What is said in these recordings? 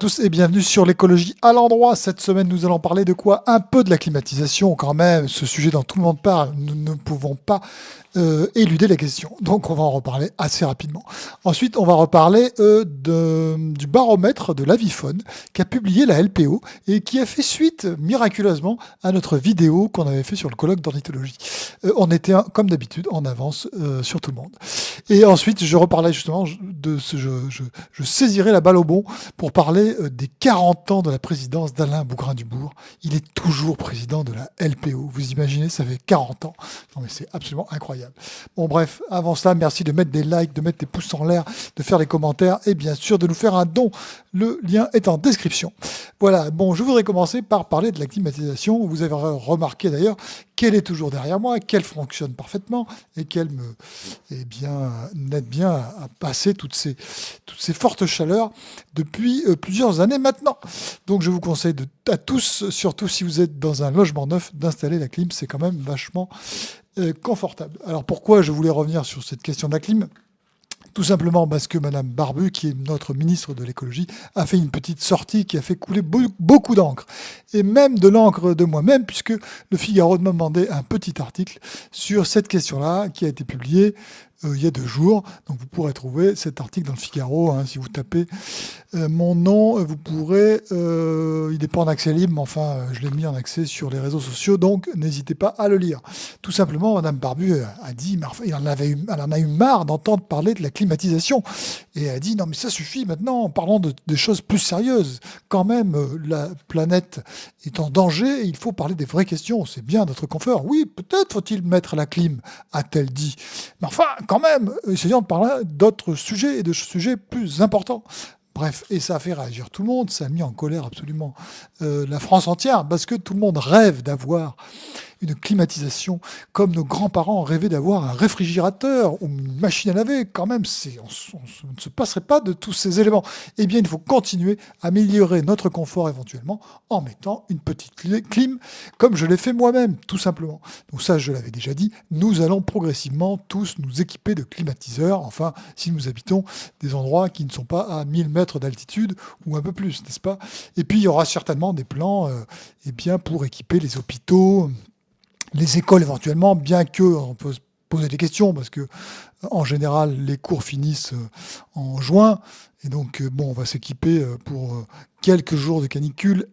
tous et bienvenue sur l'écologie à l'endroit. Cette semaine, nous allons parler de quoi? Un peu de la climatisation quand même, ce sujet dont tout le monde parle. Nous ne pouvons pas éluder la question. Donc on va en reparler assez rapidement. Ensuite, on va reparler du baromètre de l'Avifone qu'a publié la LPO et qui a fait suite miraculeusement à notre vidéo qu'on avait fait sur le colloque d'ornithologie. On était, comme d'habitude, en avance sur tout le monde. Et ensuite, je reparlais justement de ce... Je saisirai la balle au bon pour parler des 40 ans de la présidence d'Alain Bougrain-Dubourg. Il est toujours président de la LPO. Vous imaginez, ça fait 40 ans. Non mais c'est absolument incroyable. Bon bref, avant cela, merci de mettre des likes, de mettre des pouces en l'air, de faire des commentaires et bien sûr de nous faire un don. Le lien est en description. Voilà, bon, je voudrais commencer par parler de la climatisation. Vous avez remarqué d'ailleurs qu'elle est toujours derrière moi, qu'elle fonctionne parfaitement et qu'elle m'aide bien à passer toutes ces fortes chaleurs depuis plusieurs années maintenant. Donc je vous conseille à tous, surtout si vous êtes dans un logement neuf, d'installer la clim. C'est quand même vachement confortable. Alors pourquoi je voulais revenir sur cette question de la clim ? Tout simplement parce que Madame Barbu, qui est notre ministre de l'écologie, a fait une petite sortie qui a fait couler beaucoup d'encre. Et même de l'encre de moi-même, puisque le Figaro m'a demandé un petit article sur cette question-là, qui a été publié il y a 2 jours. Donc vous pourrez trouver cet article dans le Figaro. Si vous tapez mon nom, vous pourrez... il n'est pas en accès libre, mais enfin, je l'ai mis en accès sur les réseaux sociaux, donc n'hésitez pas à le lire. Tout simplement, Madame Barbu a dit, elle en a eu marre d'entendre parler de la climatisation. Et elle a dit, non mais ça suffit maintenant, parlons des choses plus sérieuses. Quand même, la planète est en danger, et il faut parler des vraies questions. C'est bien notre confort. Oui, peut-être faut-il mettre la clim, a-t-elle dit. Mais enfin, quand même, essayons de parler d'autres sujets et de sujets plus importants. Bref, et ça a fait réagir tout le monde, ça a mis en colère absolument la France entière, parce que tout le monde rêve d'avoir une climatisation comme nos grands-parents rêvaient d'avoir un réfrigérateur ou une machine à laver. Quand même, on ne se passerait pas de tous ces éléments. Eh bien, il faut continuer à améliorer notre confort éventuellement en mettant une petite clim, comme je l'ai fait moi-même, tout simplement. Donc ça, je l'avais déjà dit, nous allons progressivement tous nous équiper de climatiseurs, enfin, si nous habitons des endroits qui ne sont pas à 1000 mètres d'altitude ou un peu plus, n'est-ce pas? Et puis, il y aura certainement des plans pour équiper les hôpitaux, les écoles éventuellement, bien que on peut se poser des questions, parce que en général, les cours finissent en juin, et donc on va s'équiper pour quelques jours de canicule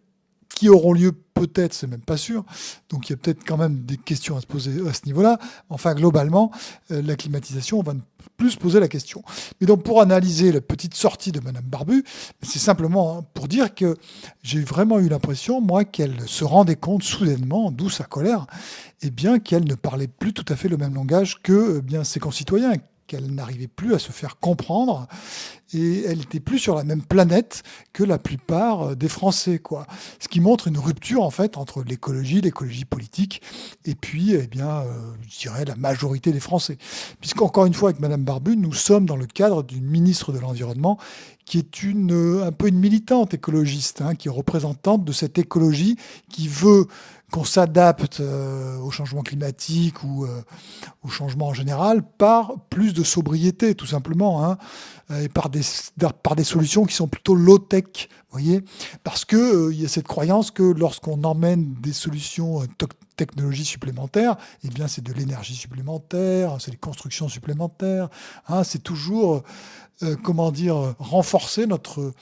qui auront lieu peut-être, c'est même pas sûr. Donc il y a peut-être quand même des questions à se poser à ce niveau-là. Enfin, globalement, la climatisation, on va plus se poser la question. Mais donc pour analyser la petite sortie de Madame Barbu, c'est simplement pour dire que j'ai vraiment eu l'impression, moi, qu'elle se rendait compte soudainement, d'où sa colère, et bien qu'elle ne parlait plus tout à fait le même langage que bien ses concitoyens, qu'elle n'arrivait plus à se faire comprendre et elle n'était plus sur la même planète que la plupart des Français, quoi. Ce qui montre une rupture en fait entre l'écologie politique et puis je dirais la majorité des Français. Puisqu'encore une fois avec Madame Barbu, nous sommes dans le cadre d'une ministre de l'Environnement qui est un peu une militante écologiste, qui est représentante de cette écologie qui veut qu'on s'adapte au changement climatique ou au changement en général par plus de sobriété, tout simplement, et par des solutions qui sont plutôt low-tech, voyez, parce que y a cette croyance que lorsqu'on emmène des solutions technologies supplémentaires, eh bien c'est de l'énergie supplémentaire, c'est des constructions supplémentaires, c'est toujours, renforcer notre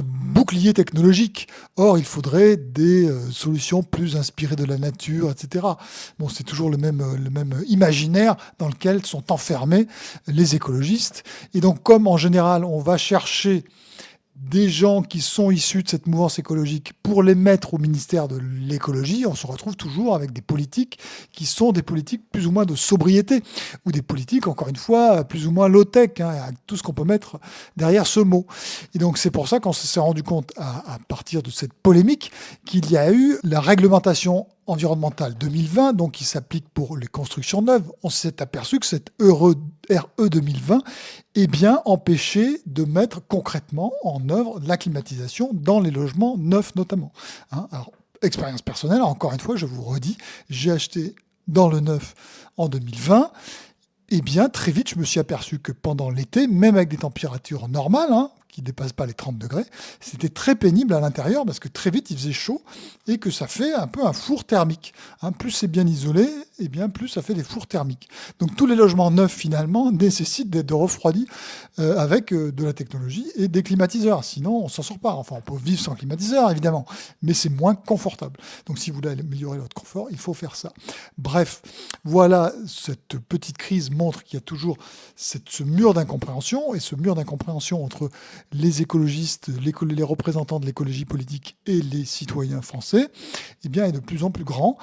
bouclier technologique. Or, il faudrait des solutions plus inspirées de la nature, etc. Bon, c'est toujours le même imaginaire dans lequel sont enfermés les écologistes. Et donc, comme en général, on va chercher des gens qui sont issus de cette mouvance écologique pour les mettre au ministère de l'écologie, on se retrouve toujours avec des politiques qui sont des politiques plus ou moins de sobriété, ou des politiques, encore une fois, plus ou moins low-tech, avec tout ce qu'on peut mettre derrière ce mot. Et donc c'est pour ça qu'on s'est rendu compte, à partir de cette polémique, qu'il y a eu la réglementation environnementale 2020, donc qui s'applique pour les constructions neuves. On s'est aperçu que cette RE 2020 empêchait de mettre concrètement en œuvre la climatisation dans les logements neufs notamment. Alors, expérience personnelle, encore une fois, je vous redis, j'ai acheté dans le neuf en 2020. Très vite, je me suis aperçu que pendant l'été, même avec des températures normales, qui ne dépasse pas les 30 degrés. C'était très pénible à l'intérieur parce que très vite il faisait chaud et que ça fait un peu un four thermique. Hein, plus c'est bien isolé, et bien plus ça fait des fours thermiques. Donc tous les logements neufs finalement nécessitent d'être refroidis avec de la technologie et des climatiseurs. Sinon on s'en sort pas. Enfin on peut vivre sans climatiseur évidemment, mais c'est moins confortable. Donc si vous voulez améliorer votre confort, il faut faire ça. Bref, voilà, cette petite crise montre qu'il y a toujours ce mur d'incompréhension, et ce mur d'incompréhension entre les écologistes, les représentants de l'écologie politique et les citoyens français, eh bien, est de plus en plus grand.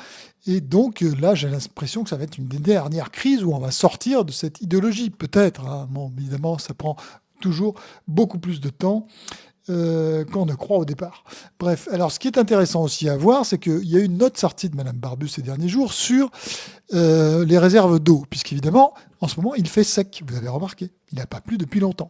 Et donc là, j'ai l'impression que ça va être une des dernières crises où on va sortir de cette idéologie, peut-être. Hein. Bon, évidemment, ça prend toujours beaucoup plus de temps qu'on ne croit au départ. Bref, alors ce qui est intéressant aussi à voir, c'est qu'il y a eu une autre sortie de Madame Barbu ces derniers jours sur les réserves d'eau, puisqu'évidemment, en ce moment, il fait sec, vous avez remarqué, il n'a pas plu depuis longtemps.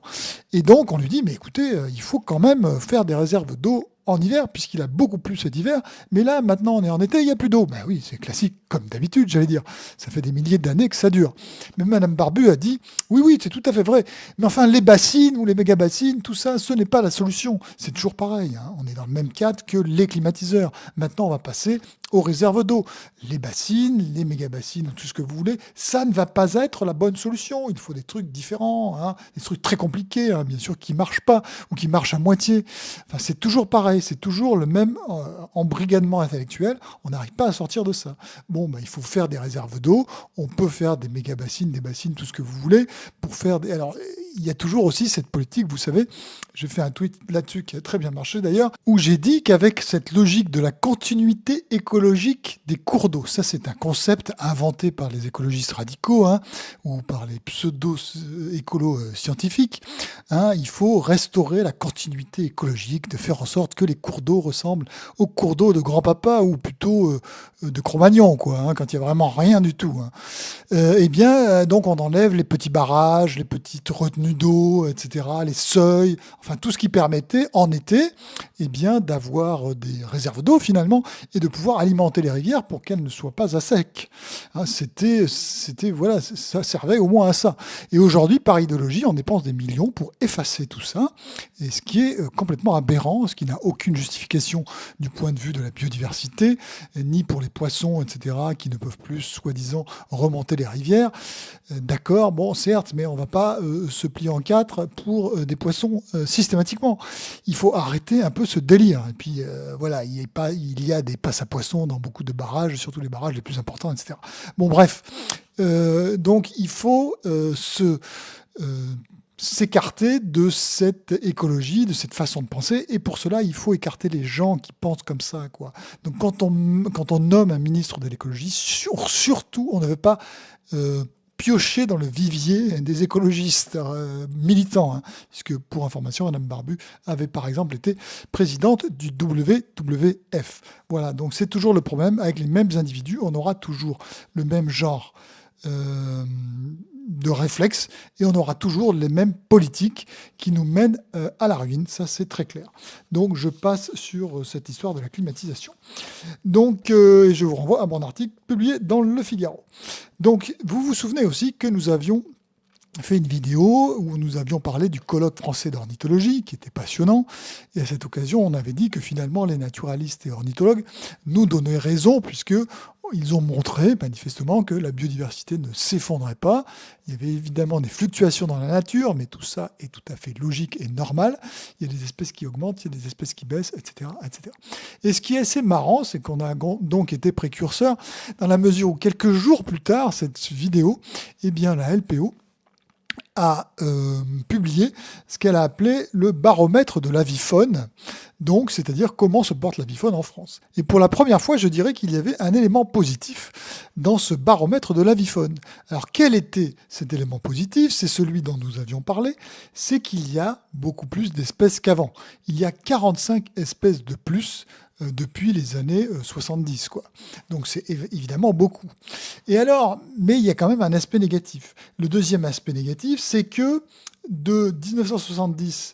Et donc, on lui dit, mais écoutez, il faut quand même faire des réserves d'eau en hiver, puisqu'il a beaucoup plu cet hiver, mais là, maintenant, on est en été, il n'y a plus d'eau. Ben oui, c'est classique, comme d'habitude, j'allais dire. Ça fait des milliers d'années que ça dure. Mais Madame Barbu a dit, oui, c'est tout à fait vrai, mais enfin, les bassines ou les méga-bassines, tout ça, ce n'est pas la solution. C'est toujours pareil, hein. On est dans le même cadre que les climatiseurs. Maintenant, on va passer aux réserves d'eau. Les bassines, les méga-bassines, tout ce que vous voulez, ça ne va pas être la bonne solution. Il faut des trucs différents, hein, des trucs très compliqués, hein, bien sûr, qui ne marchent pas ou qui marchent à moitié. Enfin, c'est toujours pareil, c'est toujours le même embrigadement intellectuel. On n'arrive pas à sortir de ça. Bon, il faut faire des réserves d'eau, on peut faire des méga-bassines, des bassines, tout ce que vous voulez, pour faire des... Alors, il y a toujours aussi cette politique, vous savez, j'ai fait un tweet là-dessus qui a très bien marché d'ailleurs, où j'ai dit qu'avec cette logique de la continuité écologique des cours d'eau, ça c'est un concept inventé par les écologistes radicaux, hein, ou par les pseudo-écolos scientifiques, hein, il faut restaurer la continuité écologique, de faire en sorte que les cours d'eau ressemblent aux cours d'eau de grand-papa, ou plutôt de Cro-Magnon, quoi, hein, quand il n'y a vraiment rien du tout. Hein. Donc on enlève les petits barrages, les petites retenues d'eau, etc., les seuils, enfin tout ce qui permettait en été, d'avoir des réserves d'eau finalement et de pouvoir alimenter les rivières pour qu'elles ne soient pas à sec. Hein, voilà, ça servait au moins à ça. Et aujourd'hui, par idéologie, on dépense des millions pour effacer tout ça, et ce qui est complètement aberrant, ce qui n'a aucune justification du point de vue de la biodiversité, ni pour les poissons, etc., qui ne peuvent plus, soi-disant, remonter les rivières. D'accord, bon, certes, mais on ne va pas se plier en quatre pour des poissons systématiquement. Il faut arrêter un peu ce délire. Et puis, voilà, il y a des passes à poissons dans beaucoup de barrages, surtout les barrages les plus importants, etc. Bon, bref. Donc, il faut s'écarter de cette écologie, de cette façon de penser, et pour cela, il faut écarter les gens qui pensent comme ça, quoi. Donc, quand on nomme un ministre de l'écologie, surtout, on ne veut pas piocher dans le vivier des écologistes militants, hein, puisque, pour information, Madame Barbu avait par exemple été présidente du WWF. Voilà, donc c'est toujours le problème, avec les mêmes individus, on aura toujours le même genre de réflexes, et on aura toujours les mêmes politiques qui nous mènent à la ruine, ça c'est très clair. Donc je passe sur cette histoire de la climatisation. Donc je vous renvoie à mon article publié dans Le Figaro. Donc vous vous souvenez aussi que nous avions fait une vidéo où nous avions parlé du colloque français d'ornithologie, qui était passionnant, et à cette occasion, on avait dit que finalement, les naturalistes et ornithologues nous donnaient raison, puisque ils ont montré manifestement que la biodiversité ne s'effondrait pas. Il y avait évidemment des fluctuations dans la nature, mais tout ça est tout à fait logique et normal. Il y a des espèces qui augmentent, il y a des espèces qui baissent, etc., etc. Et ce qui est assez marrant, c'est qu'on a donc été précurseur, dans la mesure où quelques jours plus tard, cette vidéo, la LPO a publié ce qu'elle a appelé le baromètre de l'avifaune, donc c'est-à-dire comment se porte l'avifaune en France. Et pour la première fois, je dirais qu'il y avait un élément positif dans ce baromètre de l'avifaune. Alors quel était cet élément positif? C'est celui dont nous avions parlé, c'est qu'il y a beaucoup plus d'espèces qu'avant. Il y a 45 espèces de plus depuis les années 70, quoi. Donc c'est évidemment beaucoup. Et alors, mais il y a quand même un aspect négatif. Le deuxième aspect négatif, c'est que de 1970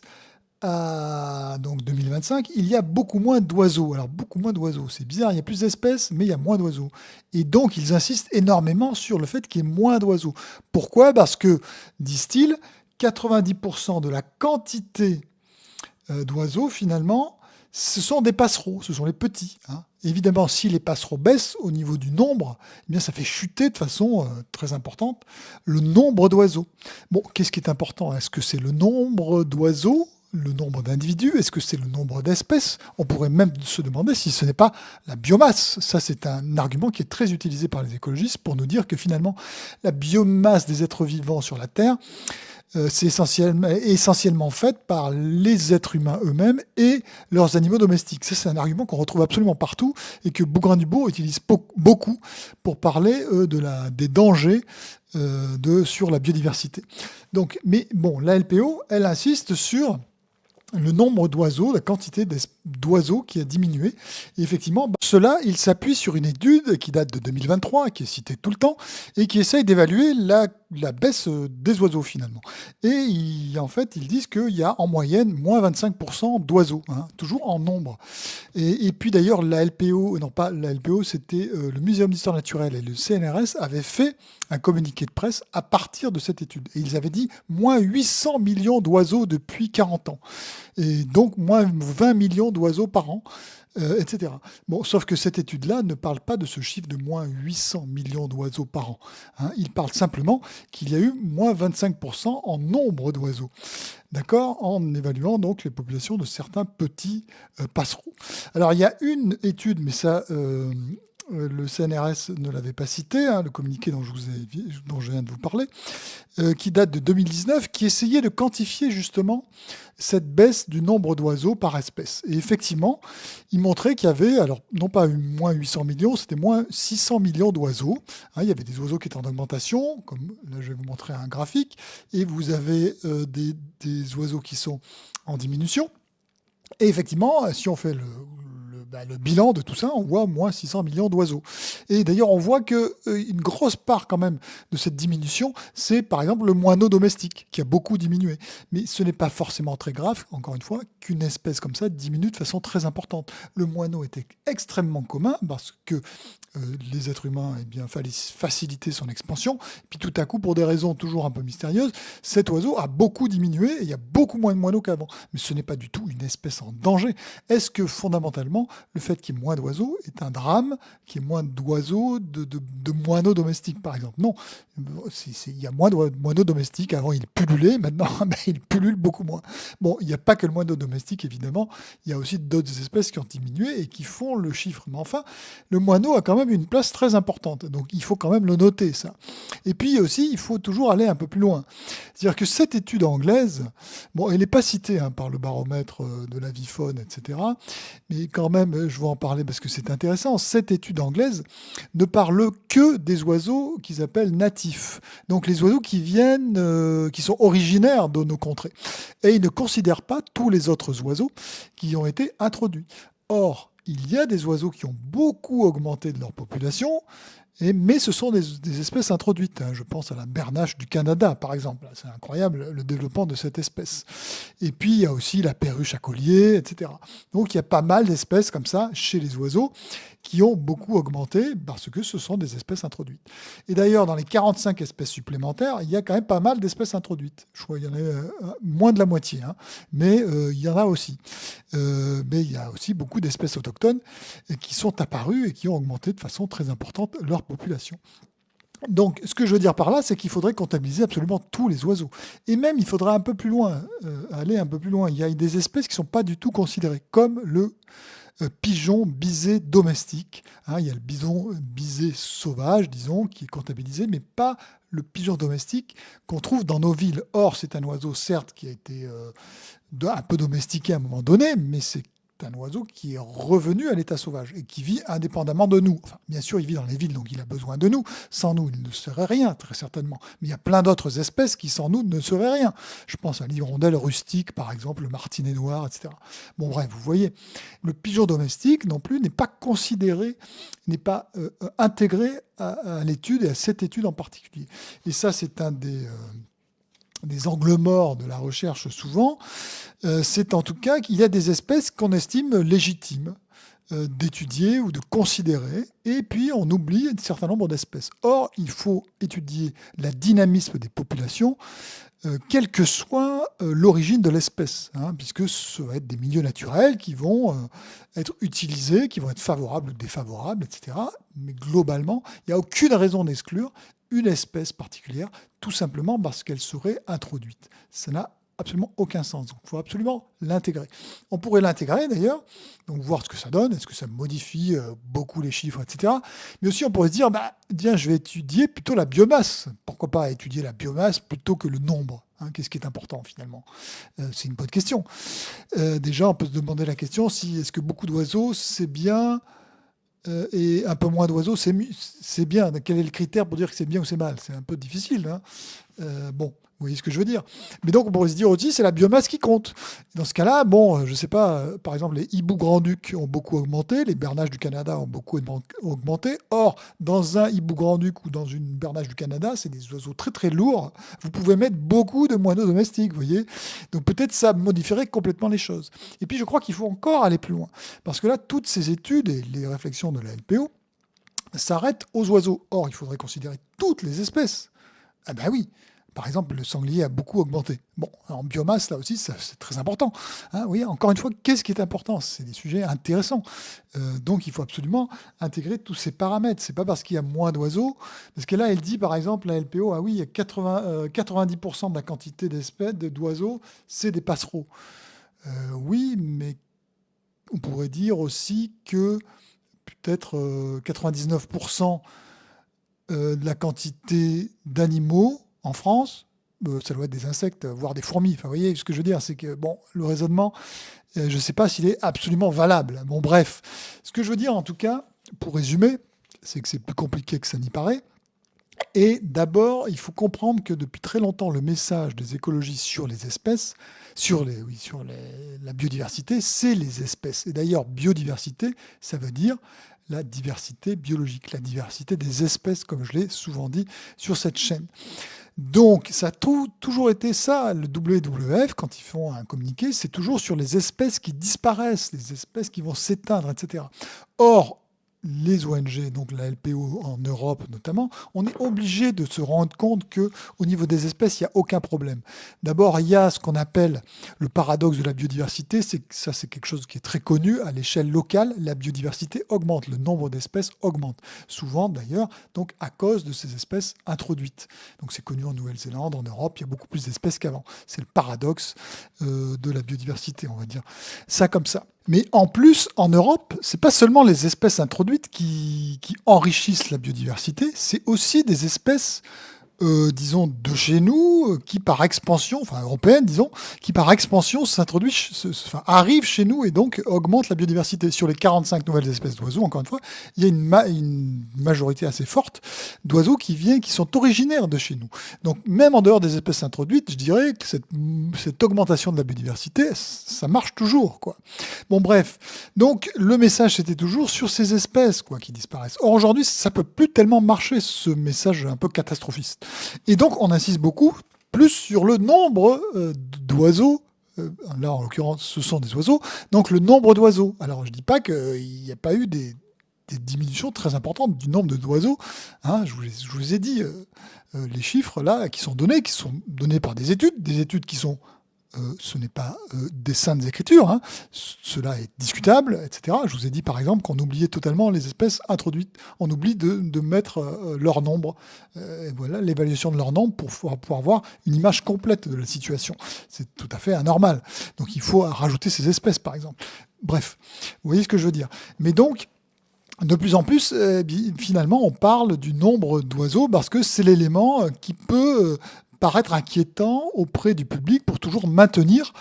à donc 2025, il y a beaucoup moins d'oiseaux. Alors beaucoup moins d'oiseaux, c'est bizarre, il y a plus d'espèces, mais il y a moins d'oiseaux. Et donc ils insistent énormément sur le fait qu'il y ait moins d'oiseaux. Pourquoi? Parce que, disent-ils, 90% de la quantité d'oiseaux, finalement, ce sont des passereaux, ce sont les petits, hein. Évidemment, si les passereaux baissent au niveau du nombre, eh bien, ça fait chuter de façon très importante le nombre d'oiseaux. Bon, qu'est-ce qui est important? Est-ce que c'est le nombre d'oiseaux, le nombre d'individus? Est-ce que c'est le nombre d'espèces? On pourrait même se demander si ce n'est pas la biomasse. Ça, c'est un argument qui est très utilisé par les écologistes pour nous dire que finalement, la biomasse des êtres vivants sur la Terre, c'est essentiellement fait par les êtres humains eux-mêmes et leurs animaux domestiques. Ça, c'est un argument qu'on retrouve absolument partout et que Bougrain-Dubourg utilise beaucoup pour parler des dangers sur la biodiversité. Donc, mais bon, la LPO, elle insiste sur le nombre d'oiseaux, la quantité d'oiseaux qui a diminué. Et effectivement, cela, il s'appuie sur une étude qui date de 2023, qui est citée tout le temps, et qui essaye d'évaluer la baisse des oiseaux finalement. Et en fait, ils disent qu'il y a en moyenne moins 25% d'oiseaux, hein, toujours en nombre. Et puis d'ailleurs, la LPO, non pas la LPO, c'était le Muséum d'histoire naturelle et le CNRS avaient fait un communiqué de presse à partir de cette étude. Et ils avaient dit moins 800 millions d'oiseaux depuis 40 ans. Et donc moins 20 millions d'oiseaux par an, etc. Bon, sauf que cette étude-là ne parle pas de ce chiffre de moins 800 millions d'oiseaux par an, hein. Il parle simplement qu'il y a eu moins 25% en nombre d'oiseaux. D'accord, en évaluant donc les populations de certains petits passereaux. Alors il y a une étude, mais ça, le CNRS ne l'avait pas cité, hein, le communiqué dont je viens de vous parler, qui date de 2019, qui essayait de quantifier justement cette baisse du nombre d'oiseaux par espèce. Et effectivement, il montrait qu'il y avait, alors non pas moins 800 millions, c'était moins 600 millions d'oiseaux, hein. Il y avait des oiseaux qui étaient en augmentation, comme là je vais vous montrer un graphique, et vous avez des oiseaux qui sont en diminution. Et effectivement, si on fait le bilan de tout ça, on voit moins 600 millions d'oiseaux. Et d'ailleurs, on voit qu'une grosse part quand même de cette diminution, c'est par exemple le moineau domestique, qui a beaucoup diminué. Mais ce n'est pas forcément très grave, encore une fois, qu'une espèce comme ça diminue de façon très importante. Le moineau était extrêmement commun parce que les êtres humains, eh bien, fallait faciliter son expansion. Et puis tout à coup, pour des raisons toujours un peu mystérieuses, cet oiseau a beaucoup diminué et il y a beaucoup moins de moineaux qu'avant. Mais ce n'est pas du tout une espèce en danger. Est-ce que fondamentalement, le fait qu'il y ait moins d'oiseaux est un drame, qu'il y ait moins d'oiseaux, de moineaux domestiques par exemple? Non. Il y a moins de moineaux domestiques. Avant, ils pullulaient. Maintenant, ils pullulent beaucoup moins. Bon, il n'y a pas que le moineau domestique, évidemment. Il y a aussi d'autres espèces qui ont diminué et qui font le chiffre. Mais enfin, le moineau a quand même une place très importante. Donc, il faut quand même le noter, ça. Et puis aussi, il faut toujours aller un peu plus loin. C'est-à-dire que cette étude anglaise, bon, elle n'est pas citée par le baromètre de l'avifaune, etc. Mais quand même, je vais en parler parce que c'est intéressant. Cette étude anglaise ne parle que des oiseaux qu'ils appellent natifs. Donc les oiseaux qui viennent, qui sont originaires de nos contrées. Et ils ne considèrent pas tous les autres oiseaux qui ont été introduits. Or, il y a des oiseaux qui ont beaucoup augmenté de leur population, mais ce sont des espèces introduites, hein. Je pense à la bernache du Canada, par exemple. C'est incroyable le développement de cette espèce. Et puis, il y a aussi la perruche à collier, etc. Donc, il y a pas mal d'espèces comme ça chez les oiseaux qui ont beaucoup augmenté parce que ce sont des espèces introduites. Et d'ailleurs, dans les 45 espèces supplémentaires, il y a quand même pas mal d'espèces introduites. Je crois qu'il y en a moins de la moitié, hein, mais il y en a aussi. Mais il y a aussi beaucoup d'espèces autochtones qui sont apparues et qui ont augmenté de façon très importante leur population. Donc, ce que je veux dire par là, c'est qu'il faudrait comptabiliser absolument tous les oiseaux. Et même, il faudrait un peu plus loin, aller un peu plus loin. Il y a des espèces qui ne sont pas du tout considérées, comme le pigeon bisé domestique, hein. Il y a le bison bisé sauvage, disons, qui est comptabilisé, mais pas le pigeon domestique qu'on trouve dans nos villes. Or, c'est un oiseau, certes, qui a été un peu domestiqué à un moment donné, mais c'est un oiseau qui est revenu à l'état sauvage et qui vit indépendamment de nous. Enfin, bien sûr, il vit dans les villes, donc il a besoin de nous. Sans nous, il ne serait rien, très certainement. Mais il y a plein d'autres espèces qui, sans nous, ne seraient rien. Je pense à l'hirondelle rustique, par exemple, le martinet noir, etc. Bon, bref, vous voyez, le pigeon domestique, non plus, n'est pas considéré, n'est pas intégré à l'étude et à cette étude en particulier. Et ça, c'est un des angles morts de la recherche souvent, c'est en tout cas qu'il y a des espèces qu'on estime légitimes d'étudier ou de considérer, et puis on oublie un certain nombre d'espèces. Or, il faut étudier la dynamisme des populations quelle que soit l'origine de l'espèce, hein, puisque ce va être des milieux naturels qui vont être utilisés, qui vont être favorables ou défavorables, etc. Mais globalement, il n'y a aucune raison d'exclure une espèce particulière, tout simplement parce qu'elle serait introduite. Ça n'a absolument aucun sens. Donc, il faut absolument l'intégrer. On pourrait l'intégrer d'ailleurs, donc voir ce que ça donne, est-ce que ça modifie beaucoup les chiffres, etc. Mais aussi, on pourrait se dire, tiens, je vais étudier plutôt la biomasse. Pourquoi pas étudier la biomasse plutôt que le nombre, hein? Qu'est-ce qui est important finalement? C'est une bonne question. Déjà, on peut se demander la question si est-ce que beaucoup d'oiseaux, c'est bien et un peu moins d'oiseaux, c'est bien. Quel est le critère pour dire que c'est bien ou c'est mal? C'est un peu difficile, hein. Bon, vous voyez ce que je veux dire. Mais donc, on pourrait se dire aussi, c'est la biomasse qui compte. Dans ce cas-là, bon, je ne sais pas, par exemple, les hiboux grand-ducs ont beaucoup augmenté, les bernaches du Canada ont beaucoup augmenté. Or, dans un hibou grand-duc ou dans une bernache du Canada, c'est des oiseaux très très lourds. Vous pouvez mettre beaucoup de moineaux domestiques, vous voyez. Donc peut-être ça modifierait complètement les choses. Et puis, je crois qu'il faut encore aller plus loin. Parce que là, toutes ces études et les réflexions de la LPO s'arrêtent aux oiseaux. Or, il faudrait considérer toutes les espèces. Ah ben oui, par exemple, le sanglier a beaucoup augmenté. Bon, en biomasse, là aussi, c'est très important. Hein, oui, encore une fois, qu'est-ce qui est important? C'est des sujets intéressants. Donc, il faut absolument intégrer tous ces paramètres. C'est pas parce qu'il y a moins d'oiseaux. Parce que là, elle dit, par exemple, la LPO, ah oui, il y a 90% de la quantité d'espèces, d'oiseaux, c'est des passereaux. Oui, mais on pourrait dire aussi que peut-être 99% de la quantité d'animaux en France, ça doit être des insectes, voire des fourmis. Enfin, vous voyez ce que je veux dire, c'est que bon, le raisonnement, je ne sais pas s'il est absolument valable. Bon, bref, ce que je veux dire en tout cas, pour résumer, c'est que c'est plus compliqué que ça n'y paraît. Et d'abord, il faut comprendre que depuis très longtemps, le message des écologistes sur les espèces, la biodiversité, c'est les espèces. Et d'ailleurs, biodiversité, ça veut dire la diversité biologique, la diversité des espèces, comme je l'ai souvent dit sur cette chaîne. Donc, ça a toujours été ça, le WWF, quand ils font un communiqué, c'est toujours sur les espèces qui disparaissent, les espèces qui vont s'éteindre, etc. Or, les ONG, donc la LPO en Europe notamment, on est obligé de se rendre compte que au niveau des espèces, il n'y a aucun problème. D'abord, il y a ce qu'on appelle le paradoxe de la biodiversité. C'est quelque chose qui est très connu à l'échelle locale. La biodiversité augmente, le nombre d'espèces augmente. Souvent, d'ailleurs, donc à cause de ces espèces introduites. Donc c'est connu en Nouvelle-Zélande, en Europe, il y a beaucoup plus d'espèces qu'avant. C'est le paradoxe de la biodiversité, on va dire. Ça comme ça. Mais en plus, en Europe, c'est pas seulement les espèces introduites qui enrichissent la biodiversité, c'est aussi des espèces, disons, de chez nous, qui par expansion, enfin européenne, disons, qui par expansion arrivent chez nous et donc augmentent la biodiversité. Sur les 45 nouvelles espèces d'oiseaux, encore une fois, il y a une majorité assez forte d'oiseaux qui sont originaires de chez nous. Donc même en dehors des espèces introduites, je dirais que cette augmentation de la biodiversité, ça marche toujours, quoi. Bon, bref. Donc, le message, c'était toujours sur ces espèces, quoi, qui disparaissent. Or, aujourd'hui, ça peut plus tellement marcher, ce message un peu catastrophiste. Et donc, on insiste beaucoup plus sur le nombre d'oiseaux. Là, en l'occurrence, ce sont des oiseaux. Donc, le nombre d'oiseaux. Alors, je dis pas qu'il n'y a pas eu des diminutions très importantes du nombre d'oiseaux. Hein, je vous ai dit les chiffres là qui sont donnés par des études qui sont ce n'est pas des saintes écritures, hein. Cela est discutable, etc. Je vous ai dit par exemple qu'on oubliait totalement les espèces introduites. On oublie de mettre leur nombre, et voilà, l'évaluation de leur nombre pour pouvoir avoir une image complète de la situation. C'est tout à fait anormal. Donc il faut rajouter ces espèces par exemple. Bref, vous voyez ce que je veux dire. Mais donc, de plus en plus, finalement, on parle du nombre d'oiseaux parce que c'est l'élément qui peut paraître inquiétant auprès du public pour toujours maintenir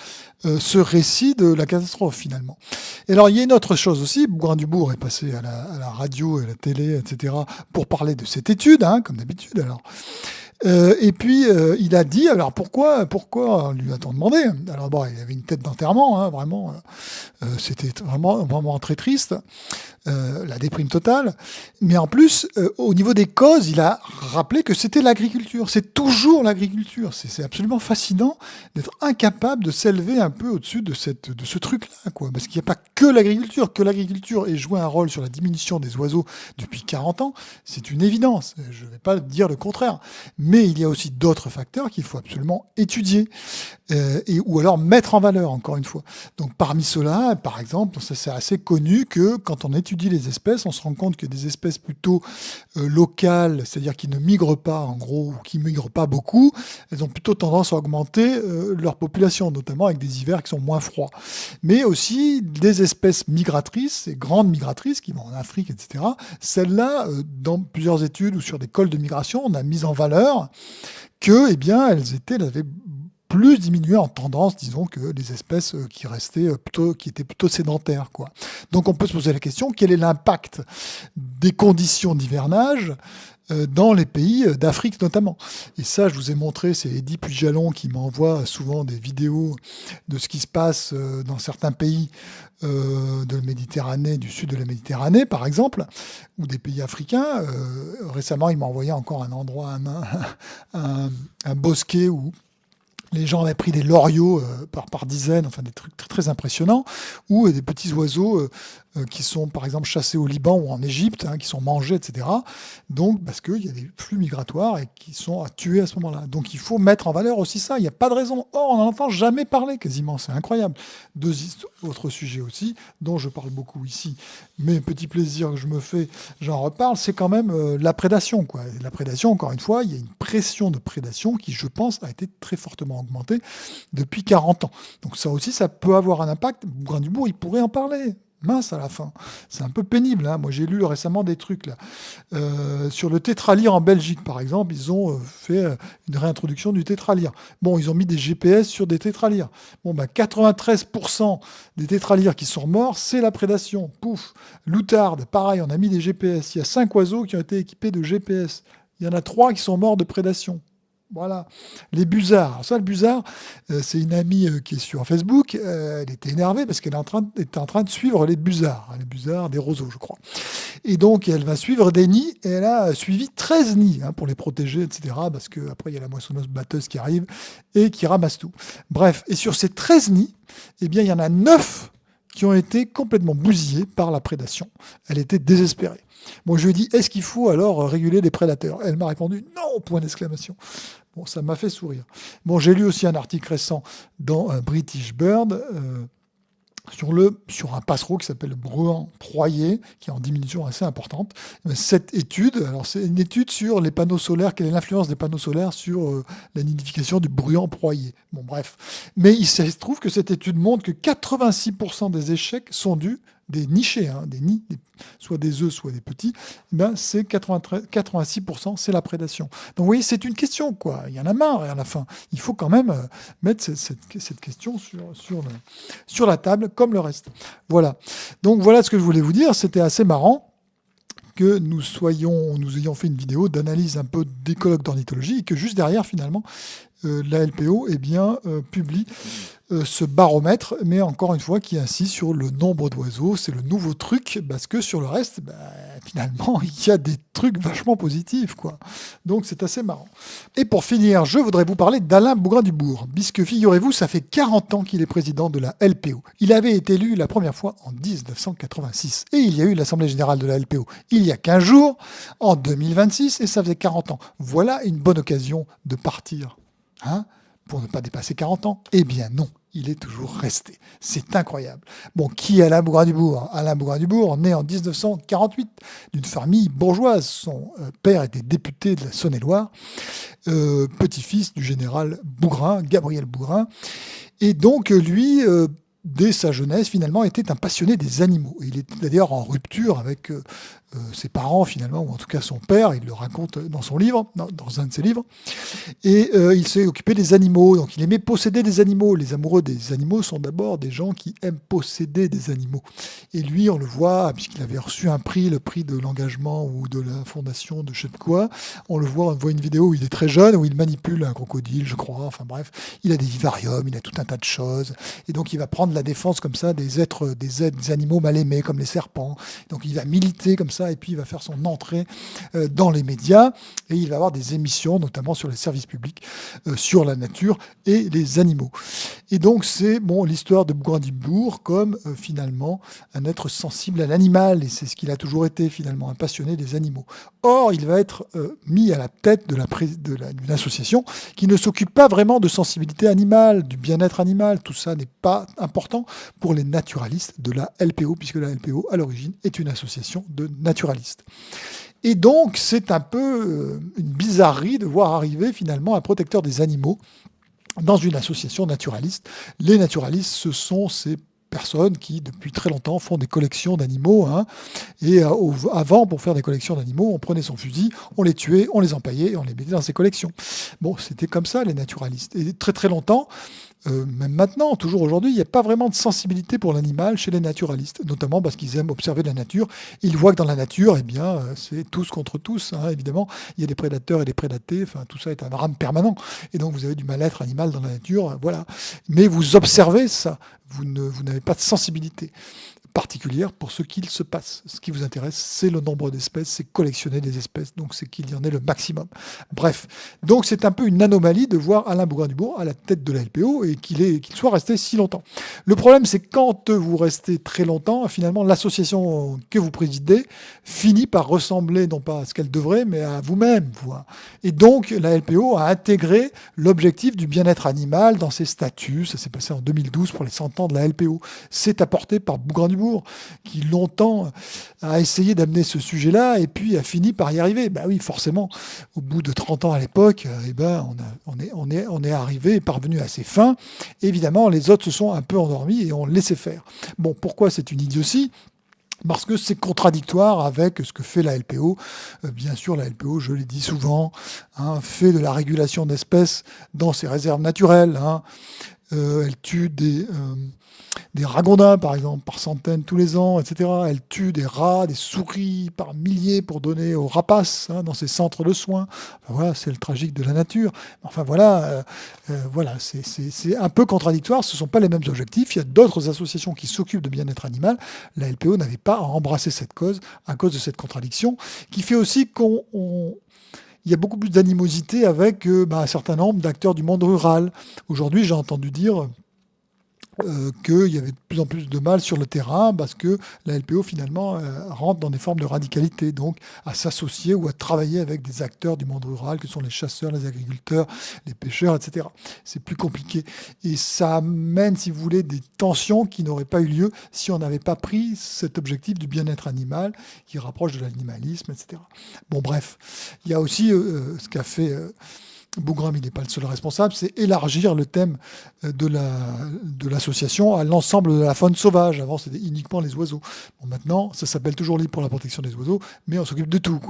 ce récit de la catastrophe finalement. Et alors il y a une autre chose aussi, Bougrain-Dubourg est passé à la radio et à la télé, etc. pour parler de cette étude, hein, comme d'habitude alors. Et puis il a dit, alors pourquoi lui a-t-on demandé? Alors bon, il avait une tête d'enterrement, hein, vraiment, c'était vraiment très triste, la déprime totale. Mais en plus, au niveau des causes, il a rappelé que c'était l'agriculture, c'est toujours l'agriculture. C'est absolument fascinant d'être incapable de s'élever un peu au-dessus de ce truc-là, quoi. Parce qu'il n'y a pas que l'agriculture ait joué un rôle sur la diminution des oiseaux depuis 40 ans, c'est une évidence. Je ne vais pas dire le contraire. Mais il y a aussi d'autres facteurs qu'il faut absolument étudier ou alors mettre en valeur, encore une fois. Donc parmi ceux-là, par exemple, ça c'est assez connu que quand on étudie les espèces, on se rend compte que des espèces plutôt locales, c'est-à-dire qui ne migrent pas en gros, ou qui migrent pas beaucoup, elles ont plutôt tendance à augmenter leur population, notamment avec des hivers qui sont moins froids. Mais aussi des espèces migratrices, et grandes migratrices, qui vont en Afrique, etc. Celles-là, dans plusieurs études ou sur des cols de migration, on a mis en valeur que, eh bien, elles avaient plus diminué en tendance, disons, que les espèces qui étaient plutôt sédentaires, quoi. Donc on peut se poser la question, quel est l'impact des conditions d'hivernage dans les pays d'Afrique notamment. Et ça, je vous ai montré, c'est Eddy Pujalon qui m'envoie souvent des vidéos de ce qui se passe dans certains pays de la Méditerranée, du sud de la Méditerranée par exemple, ou des pays africains. Récemment, il m'a envoyé encore un endroit, un bosquet où les gens avaient pris des loriots par dizaines, enfin des trucs très, très impressionnants, ou des petits oiseaux qui sont par exemple chassés au Liban ou en Égypte, qui sont mangés, etc. Donc parce qu'il y a des flux migratoires et qui sont à tuer à ce moment-là. Donc il faut mettre en valeur aussi ça, il n'y a pas de raison. Or, on n'en entend jamais parler quasiment, c'est incroyable. Deux autres sujets aussi, dont je parle beaucoup ici, mais petit plaisir que je me fais, j'en reparle, c'est quand même la prédation, quoi. Et la prédation, encore une fois, il y a une pression de prédation qui, je pense, a été très fortement augmentée depuis 40 ans. Donc ça aussi, ça peut avoir un impact. Bougrain-Dubourg, il pourrait en parler. Mince à la fin. C'est un peu pénible. Moi, j'ai lu récemment des trucs là. Sur le tétralyre en Belgique, par exemple, ils ont fait une réintroduction du tétralyre. Bon, ils ont mis des GPS sur des tétralyres. Bon, 93% des tétralyres qui sont morts, c'est la prédation. Pouf. L'outarde, pareil, on a mis des GPS. Il y a 5 oiseaux qui ont été équipés de GPS. Il y en a 3 qui sont morts de prédation. Voilà. Les busards. Alors ça, le busard, c'est une amie qui est sur Facebook. Elle était énervée parce qu'elle était en train de suivre les busards des roseaux, je crois. Et donc, elle va suivre des nids, et elle a suivi 13 nids pour les protéger, etc. Parce qu'après, il y a la moissonneuse batteuse qui arrive et qui ramasse tout. Bref, et sur ces 13 nids, eh bien, il y en a 9 qui ont été complètement bousillés par la prédation. Elle était désespérée. Bon, je lui ai dit, est-ce qu'il faut alors réguler les prédateurs? Elle m'a répondu, non, point d'exclamation. Bon, ça m'a fait sourire. Bon, j'ai lu aussi un article récent dans British Bird sur un passereau qui s'appelle le bruant-proyer, qui est en diminution assez importante. Cette étude, alors c'est une étude sur les panneaux solaires, quelle est l'influence des panneaux solaires sur la nidification du bruant-proyer. Bon, bref. Mais il se trouve que cette étude montre que 86% des échecs sont dus des nichés, des nids, soit des œufs, soit des petits, c'est 86%, c'est la prédation. Donc vous voyez, c'est une question, quoi. Il y en a marre, et à la fin, il faut quand même mettre cette question sur la table, comme le reste. Voilà. Donc voilà ce que je voulais vous dire. C'était assez marrant que nous ayons fait une vidéo d'analyse un peu des colloques d'ornithologie et que juste derrière, finalement, la LPO publie ce baromètre, mais encore une fois, qui insiste sur le nombre d'oiseaux. C'est le nouveau truc, parce que sur le reste, finalement, il y a des trucs vachement positifs, quoi. Donc c'est assez marrant. Et pour finir, je voudrais vous parler d'Alain Bougrain-Dubourg, puisque figurez-vous, ça fait 40 ans qu'il est président de la LPO. Il avait été élu la première fois en 1986, et il y a eu l'Assemblée Générale de la LPO il y a 15 jours, en 2026, et ça faisait 40 ans. Voilà une bonne occasion de partir. Pour ne pas dépasser 40 ans? Eh bien non, il est toujours resté. C'est incroyable. Bon, qui est Alain Bougrain-Dubourg? Alain Bougrain-Dubourg, né en 1948 d'une famille bourgeoise. Son père était député de la Saône-et-Loire, petit-fils du général Bougrain, Gabriel Bougrain. Et donc, lui, dès sa jeunesse, finalement, était un passionné des animaux. Il était d'ailleurs en rupture avec ses parents, finalement, ou en tout cas son père. Il le raconte dans son livre, dans un de ses livres. Et il s'est occupé des animaux. Donc il aimait posséder des animaux. Les amoureux des animaux sont d'abord des gens qui aiment posséder des animaux. Et lui, on le voit, puisqu'il avait reçu un prix, le prix de l'engagement ou de la fondation de je sais pas quoi. On voit une vidéo où il est très jeune, où il manipule un crocodile, je crois. Enfin bref, il a des vivariums, il a tout un tas de choses. Et donc il va prendre de la défense comme ça des animaux mal aimés comme les serpents. Donc il va militer comme ça et puis il va faire son entrée dans les médias et il va avoir des émissions, notamment sur les services publics, sur la nature et les animaux. Et donc c'est l'histoire de Bougrain-Dubourg comme finalement un être sensible à l'animal et c'est ce qu'il a toujours été finalement, un passionné des animaux. Or, il va être mis à la tête d'une association qui ne s'occupe pas vraiment de sensibilité animale, du bien-être animal. Tout ça n'est pas important pour les naturalistes de la LPO, puisque la LPO, à l'origine, est une association de naturalistes. Et donc, c'est un peu une bizarrerie de voir arriver finalement un protecteur des animaux dans une association naturaliste. Les naturalistes, ce sont ces personnes qui, depuis très longtemps, font des collections d'animaux. Et avant, pour faire des collections d'animaux, on prenait son fusil, on les tuait, on les empaillait et on les mettait dans ses collections. Bon, c'était comme ça, les naturalistes. Et très très longtemps, même maintenant, toujours aujourd'hui, il n'y a pas vraiment de sensibilité pour l'animal chez les naturalistes, notamment parce qu'ils aiment observer la nature. Ils voient que dans la nature, c'est tous contre tous, évidemment. Il y a des prédateurs et des prédatés, enfin, tout ça est un drame permanent. Et donc, vous avez du mal-être animal dans la nature, voilà. Mais vous observez ça, vous n'avez pas de sensibilité particulière pour ce qu'il se passe. Ce qui vous intéresse, c'est le nombre d'espèces, c'est collectionner des espèces, donc c'est qu'il y en ait le maximum. Bref, donc c'est un peu une anomalie de voir Alain Bougrain-Dubourg à la tête de la LPO et qu'il soit resté si longtemps. Le problème, c'est quand vous restez très longtemps, finalement, l'association que vous présidez finit par ressembler non pas à ce qu'elle devrait, mais à vous-même. Et donc, la LPO a intégré l'objectif du bien-être animal dans ses statuts. Ça s'est passé en 2012 pour les 100 ans de la LPO. C'est apporté par Bougrain-Dubourg, qui longtemps a essayé d'amener ce sujet-là et puis a fini par y arriver. Ben oui, forcément, au bout de 30 ans à l'époque, on est arrivé, parvenu à ses fins. Évidemment, les autres se sont un peu endormis et ont laissé faire. Bon, pourquoi c'est une idiotie ? Parce que c'est contradictoire avec ce que fait la LPO. Bien sûr, la LPO, je l'ai dit souvent, fait de la régulation d'espèces dans ses réserves naturelles. Elle tue des ragondins, par exemple, par centaines tous les ans, etc. Elle tue des rats, des souris par milliers pour donner aux rapaces dans ces centres de soins. Enfin, voilà, c'est le tragique de la nature. Enfin voilà, c'est un peu contradictoire. Ce ne sont pas les mêmes objectifs. Il y a d'autres associations qui s'occupent de bien-être animal. La LPO n'avait pas à embrasser cette cause à cause de cette contradiction, qui fait aussi il y a beaucoup plus d'animosité avec un certain nombre d'acteurs du monde rural. Aujourd'hui, j'ai entendu dire qu'il y avait de plus en plus de mal sur le terrain parce que la LPO finalement rentre dans des formes de radicalité, donc à s'associer ou à travailler avec des acteurs du monde rural que sont les chasseurs, les agriculteurs, les pêcheurs, etc. C'est plus compliqué et ça amène, si vous voulez, des tensions qui n'auraient pas eu lieu si on n'avait pas pris cet objectif du bien-être animal qui rapproche de l'animalisme, etc. Bon bref, il y a aussi ce qu'a fait Bougrain, mais il n'est pas le seul responsable, c'est élargir le thème de l'association à l'ensemble de la faune sauvage. Avant, c'était uniquement les oiseaux. Bon, maintenant, ça s'appelle toujours Libre pour la protection des oiseaux, mais on s'occupe de tout,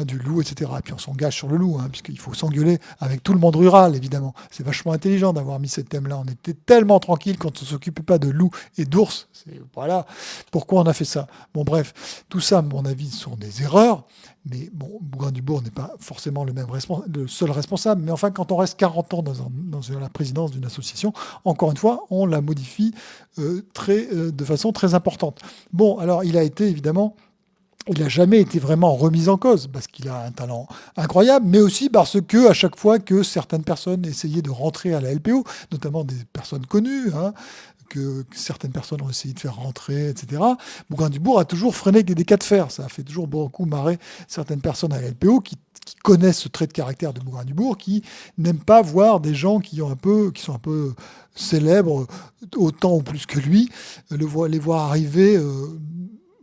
du loup, etc. Et puis on s'engage sur le loup, puisqu'il faut s'engueuler avec tout le monde rural, évidemment. C'est vachement intelligent d'avoir mis ce thème-là. On était tellement tranquille quand on ne s'occupait pas de loups et d'ours. Voilà pourquoi on a fait ça. Bon, bref, tout ça, à mon avis, sont des erreurs. Mais bon, Bougrain-Dubourg n'est pas forcément le seul responsable. Mais enfin, quand on reste 40 ans dans la présidence d'une association, encore une fois, on la modifie de façon très importante. Bon, alors il n'a jamais été vraiment remis en cause parce qu'il a un talent incroyable, mais aussi parce que à chaque fois que certaines personnes essayaient de rentrer à la LPO, notamment des personnes connues, que certaines personnes ont essayé de faire rentrer, etc. Bougrain-Dubourg a toujours freiné avec des cas de fer. Ça a fait toujours beaucoup marrer certaines personnes à la LPO qui connaissent ce trait de caractère de Bougrain-Dubourg, qui n'aiment pas voir des gens qui sont un peu célèbres, autant ou plus que lui, les voir arriver.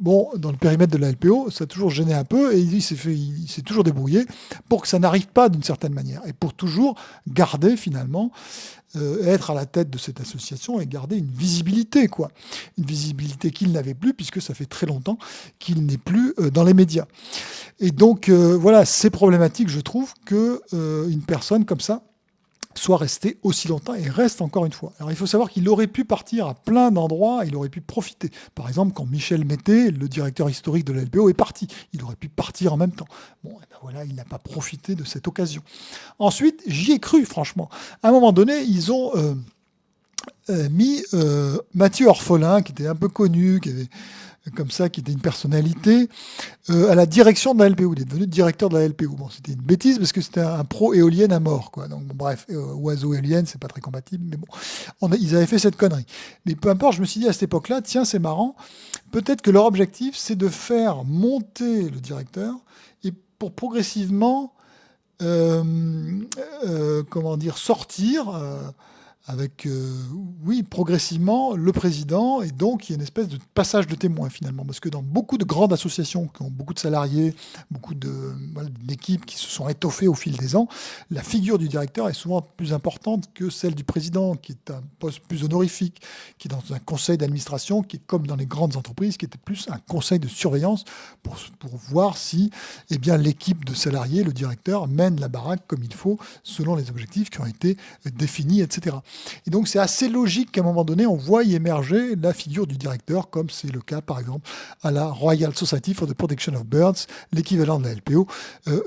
Dans le périmètre de la LPO, ça a toujours gêné un peu et il s'est toujours débrouillé pour que ça n'arrive pas d'une certaine manière et pour toujours garder finalement être à la tête de cette association et garder une visibilité, une visibilité qu'il n'avait plus puisque ça fait très longtemps qu'il n'est plus dans les médias. Et donc voilà, c'est problématique, je trouve, que une personne comme ça soit resté aussi longtemps et reste encore une fois. Alors il faut savoir qu'il aurait pu partir à plein d'endroits, il aurait pu profiter. Par exemple, quand Michel Mété, le directeur historique de la LPO, est parti, il aurait pu partir en même temps. Bon, et ben voilà, il n'a pas profité de cette occasion. Ensuite, j'y ai cru, franchement. À un moment donné, ils ont mis Mathieu Orphelin, qui était un peu connu, qui avait comme ça, qui était une personnalité, à la direction de la LPO. Il est devenu directeur de la LPO. Bon, c'était une bêtise parce que c'était un pro éolienne à mort, quoi. Donc, bon, bref, oiseau éolienne, c'est pas très compatible, mais bon, ils avaient fait cette connerie. Mais peu importe, je me suis dit à cette époque-là, tiens, c'est marrant, peut-être que leur objectif, c'est de faire monter le directeur et pour progressivement, comment dire, sortir avec, oui, progressivement, le président, et donc il y a une espèce de passage de témoin finalement, parce que dans beaucoup de grandes associations qui ont beaucoup de salariés, beaucoup voilà, d'équipes qui se sont étoffées au fil des ans, la figure du directeur est souvent plus importante que celle du président, qui est un poste plus honorifique, qui est dans un conseil d'administration, qui est comme dans les grandes entreprises, qui était plus un conseil de surveillance pour voir si eh bien, l'équipe de salariés, le directeur, mène la baraque comme il faut, selon les objectifs qui ont été définis, etc. Et donc c'est assez logique qu'à un moment donné, on voit y émerger la figure du directeur, comme c'est le cas par exemple à la Royal Society for the Protection of Birds, l'équivalent de la LPO,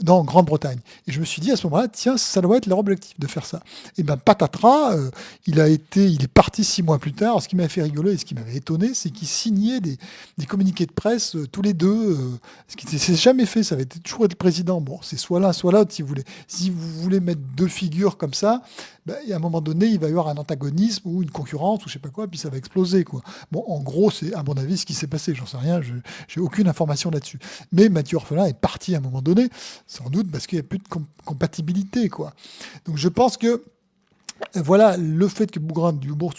dans Grande-Bretagne. Et je me suis dit à ce moment-là, tiens, ça doit être leur objectif de faire ça. Et bien patatras, il est parti 6 mois plus tard. Ce qui m'a fait rigoler et ce qui m'avait étonné, c'est qu'il signait des communiqués de presse tous les deux, ce qui ne s'est jamais fait, ça avait toujours été le président. Bon, c'est soit l'un, soit l'autre si vous voulez. Si vous voulez mettre deux figures comme ça, ben, à un moment donné, il va y avoir un antagonisme ou une concurrence ou je sais pas quoi, puis ça va exploser, quoi. Bon, en gros, c'est à mon avis ce qui s'est passé. J'en sais rien, j'ai aucune information là-dessus. Mais Mathieu Orphelin est parti à un moment donné, sans doute parce qu'il n'y a plus de compatibilité, quoi. Donc je pense que voilà, le fait que Bougrain-Dubourg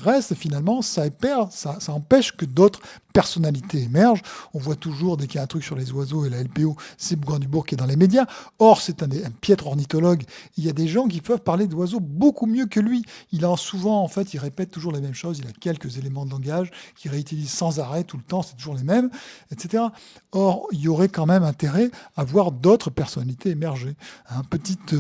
reste, finalement, ça empêche que d'autres personnalités émergent. On voit toujours, dès qu'il y a un truc sur les oiseaux et la LPO, c'est Bougrain-Dubourg qui est dans les médias. Or, c'est un piètre ornithologue. Il y a des gens qui peuvent parler d'oiseaux beaucoup mieux que lui. Il a souvent, en fait, il répète toujours les mêmes choses. Il a quelques éléments de langage qu'il réutilise sans arrêt tout le temps. C'est toujours les mêmes, etc. Or, il y aurait quand même intérêt à voir d'autres personnalités émerger. Petite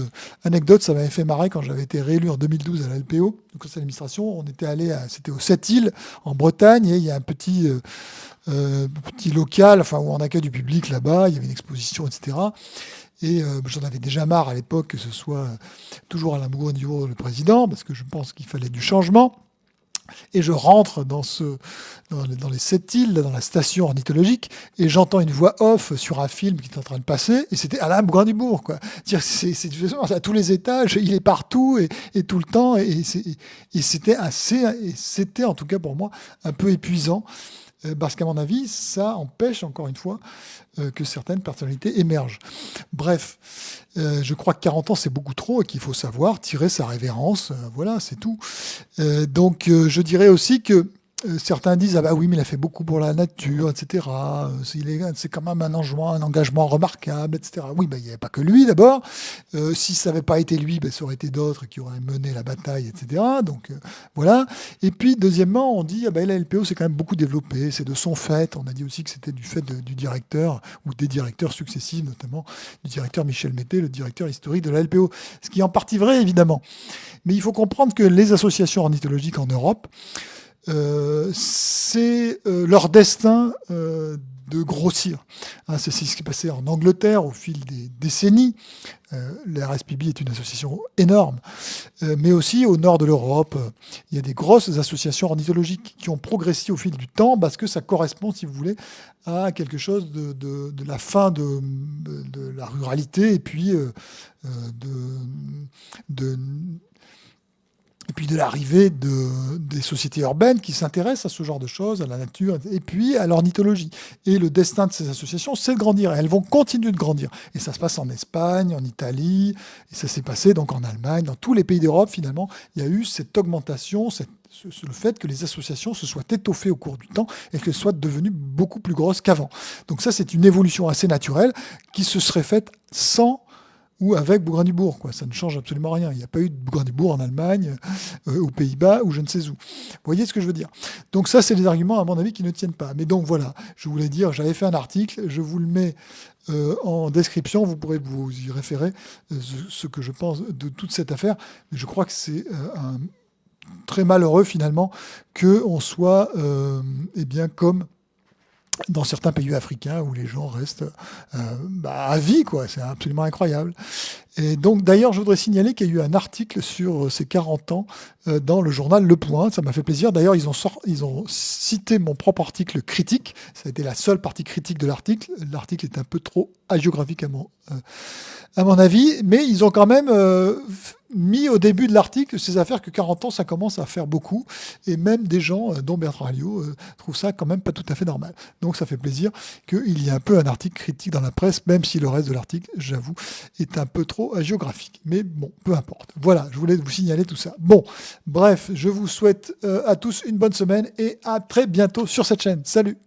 anecdote, ça m'avait fait marrer quand j'avais été réélu en 2012 à la LPO, au conseil d'administration. On était allé, c'était aux Sept-Îles, en Bretagne, et il y a un petit local, enfin où on accueille du public là-bas. Il y avait une exposition, etc. Et j'en avais déjà marre à l'époque que ce soit toujours Alain Bougrain-Dubourg le président, parce que je pense qu'il fallait du changement. Et je rentre dans les Sept-Îles, dans la station ornithologique, et j'entends une voix off sur un film qui est en train de passer, et c'était Alain Bougrain-Dubourg, quoi. C'est à tous les étages, il est partout et tout le temps, et c'était en tout cas pour moi un peu épuisant. Parce qu'à mon avis, ça empêche, encore une fois, que certaines personnalités émergent. Bref, je crois que 40 ans, c'est beaucoup trop et qu'il faut savoir tirer sa révérence. Voilà, c'est tout. Donc, je dirais aussi que certains disent, ah bah oui, mais il a fait beaucoup pour la nature, etc. C'est quand même un engagement remarquable, etc. Oui, bah, il n'y avait pas que lui d'abord. Si ça n'avait pas été lui, bah, ça aurait été d'autres qui auraient mené la bataille, etc. Donc voilà. Et puis deuxièmement, on dit, ah bah, la LPO s'est quand même beaucoup développée, c'est de son fait. On a dit aussi que c'était du fait du directeur ou des directeurs successifs, notamment du directeur Michel Mété, le directeur historique de la LPO. Ce qui est en partie vrai, évidemment. Mais il faut comprendre que les associations ornithologiques en Europe, c'est leur destin de grossir. C'est ce qui s'est passé en Angleterre au fil des décennies. La RSPB est une association énorme, mais aussi au nord de l'Europe. Il y a des grosses associations ornithologiques qui ont progressé au fil du temps parce que ça correspond, si vous voulez, à quelque chose de la fin de la ruralité et puis de l'arrivée des sociétés urbaines qui s'intéressent à ce genre de choses, à la nature, et puis à l'ornithologie. Et le destin de ces associations, c'est de grandir. Et elles vont continuer de grandir. Et ça se passe en Espagne, en Italie, et ça s'est passé donc en Allemagne, dans tous les pays d'Europe, finalement. Il y a eu cette augmentation, le fait que les associations se soient étoffées au cours du temps et qu'elles soient devenues beaucoup plus grosses qu'avant. Donc ça, c'est une évolution assez naturelle qui se serait faite sans ou avec Bougrain-Dubourg, quoi. Ça ne change absolument rien. Il n'y a pas eu de Bougrain-Dubourg en Allemagne, aux Pays-Bas, ou je ne sais où. Vous voyez ce que je veux dire? Donc ça, c'est des arguments, à mon avis, qui ne tiennent pas. Mais donc voilà, je voulais dire, j'avais fait un article, je vous le mets en description, vous pourrez vous y référer, ce que je pense de toute cette affaire. Mais je crois que c'est très malheureux, finalement, qu'on soit eh bien, comme dans certains pays africains où les gens restent à vie, quoi. C'est absolument incroyable. Et donc, d'ailleurs, je voudrais signaler qu'il y a eu un article sur ces 40 ans dans le journal Le Point. Ça m'a fait plaisir. D'ailleurs, ils ont cité mon propre article critique. Ça a été la seule partie critique de l'article. L'article est un peu trop hagiographique à mon avis, mais ils ont quand même mis au début de l'article ces affaires que 40 ans, ça commence à faire beaucoup. Et même des gens, dont Bertrand Alliot, trouvent ça quand même pas tout à fait normal. Donc ça fait plaisir qu'il y ait un peu un article critique dans la presse, même si le reste de l'article, j'avoue, est un peu trop hagiographique. Mais bon, peu importe. Voilà, je voulais vous signaler tout ça. Bon, bref, je vous souhaite à tous une bonne semaine et à très bientôt sur cette chaîne. Salut!